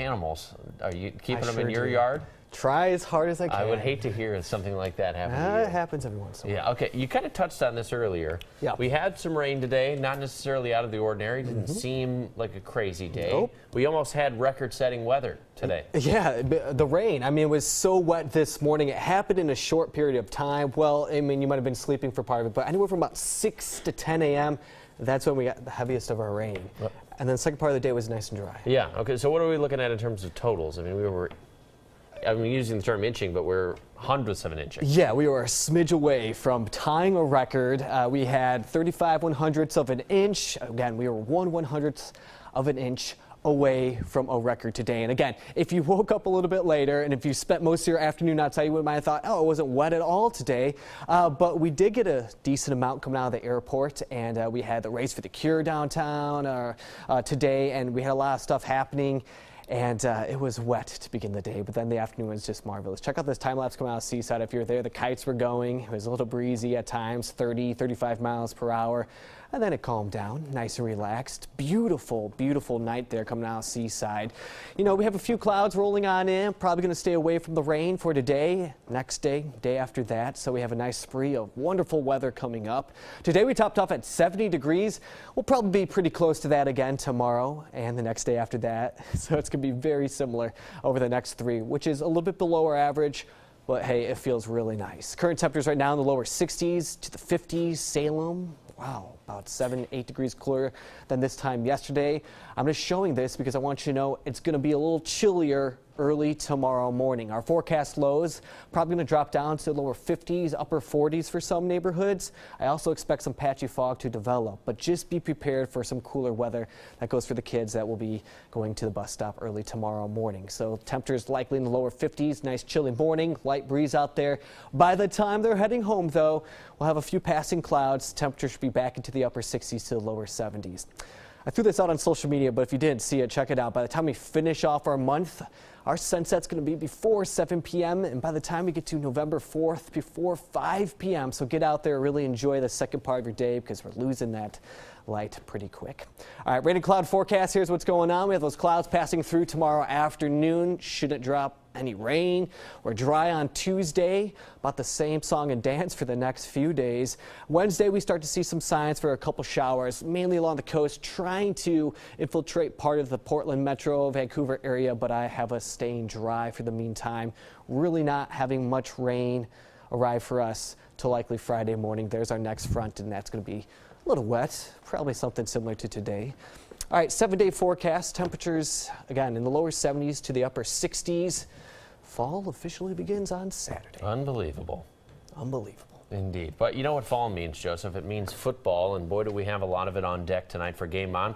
Animals, are you keeping them in your yard? Try as hard as I can. I would hate to hear something like that happen to you. It happens every once in a while. Yeah, okay. You kind of touched on this earlier. Yeah. We had some rain today, not necessarily out of the ordinary. Didn't seem like a crazy day. Nope. We almost had record-setting weather today. Yeah, the rain. I mean, it was so wet this morning. It happened in a short period of time. Well, I mean, you might have been sleeping for part of it, but anywhere from about 6 to 10 a.m., that's when we got the heaviest of our rain. Yep. And then the second part of the day was nice and dry. Yeah, okay, so what are we looking at in terms of totals? I mean, I'm using the term inching, but we're hundredths of an inch. Yeah, we were a smidge away from tying a record. We had 35 100ths of an inch. Again, we were 1/100th of an inch away from a record today. And again, if you woke up a little bit later and if you spent most of your afternoon outside, you might have thought, oh, it wasn't wet at all today. But we did get a decent amount coming out of the airport, and we had the Race for the Cure downtown today, and we had a lot of stuff happening. And it was wet to begin the day, but then the afternoon was just marvelous. Check out this time lapse coming out of Seaside. If you're there, the kites were going. It was a little breezy at times, 30, 35 miles per hour. And then it calmed down, nice and relaxed. Beautiful, beautiful night there coming out of Seaside. You know, we have a few clouds rolling on in. Probably going to stay away from the rain for today, next day, day after that. So we have a nice spree of wonderful weather coming up. Today we topped off at 70 degrees. We'll probably be pretty close to that again tomorrow and the next day after that. So it's going to be very similar over the next 3, which is a little bit below our average. But hey, it feels really nice. Current temperatures right now in the lower 60s to the 50s. Salem, wow, about 7, 8 degrees cooler than this time yesterday. I'm just showing this because I want you to know it's going to be a little chillier early tomorrow morning. Our forecast lows probably going to drop down to the lower 50s, upper 40s for some neighborhoods. I also expect some patchy fog to develop, but just be prepared for some cooler weather. That goes for the kids that will be going to the bus stop early tomorrow morning. So temperatures likely in the lower 50s, nice chilly morning, light breeze out there. By the time they're heading home though, we'll have a few passing clouds. Temperatures should be back into the upper 60s to the lower 70s. I threw this out on social media, but if you didn't see it, check it out. By the time we finish off our month, our sunset's going to be before 7 p.m. and by the time we get to November 4th, before 5 p.m. So get out there, really enjoy the second part of your day because we're losing that light pretty quick. All right, rain and cloud forecast. Here's what's going on. We have those clouds passing through tomorrow afternoon. Shouldn't drop any rain. We're dry on Tuesday. About the same song and dance for the next few days. Wednesday, we start to see some signs for a couple showers, mainly along the coast, trying to infiltrate part of the Portland metro, Vancouver area, but I have us staying dry for the meantime. Really not having much rain arrive for us till likely Friday morning. There's our next front, and that's going to be a little wet, probably something similar to today. All right, 7-day forecast. Temperatures, again, in the lower 70s to the upper 60s. Fall officially begins on Saturday. Unbelievable. Unbelievable. Indeed. But you know what fall means, Joseph? It means football, and boy, do we have a lot of it on deck tonight for Game On.